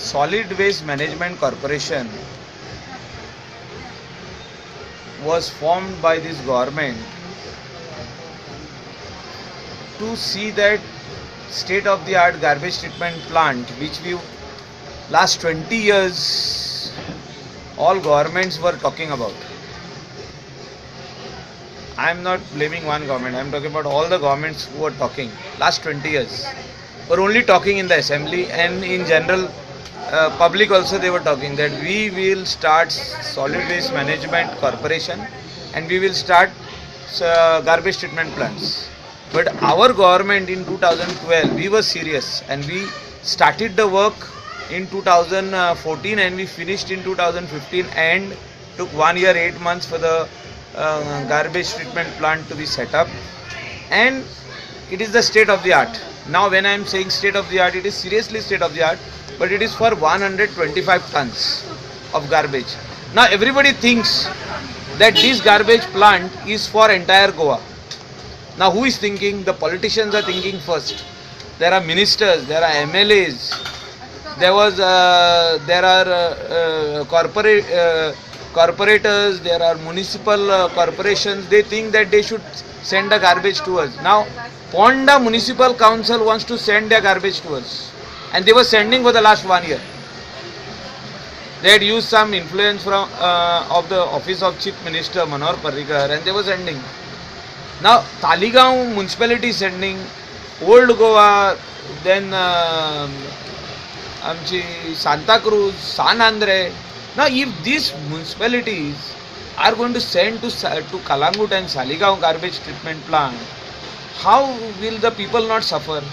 Solid Waste Management Corporation was formed by this government to see that state of the art garbage treatment plant which we last 20 years all governments were talking about. I am not blaming one government, I am talking about all the governments who were talking last 20 years were only talking in the assembly, and in general public also they were talking that we will start solid waste management corporation and we will start garbage treatment plants. But our government in 2012 we were serious and we started the work in 2014 and we finished in 2015 and took 1 year 8 months for the garbage treatment plant to be set up, and it is the state of the art. Now when I am saying state of the art, it is seriously state of the art, but it is for 125 tons of garbage. Now everybody thinks that this garbage plant is for entire Goa. Now who is thinking? The politicians are thinking first. There are ministers, there are MLAs, there are corporators, there are municipal corporations. They think that they should send the garbage to us. Now Ponda Municipal Council wants to send their garbage to us, and they were sending for the last 1 year. They had used some influence from of the office of Chief Minister Manohar Parrikar, and they were sending. Now Taligaon municipality is sending, Old Goa, then Amchi Santa Cruz, San Andre. Now if these municipalities are going to send to Kalangut and Saligaon garbage treatment plant, how will the people not suffer?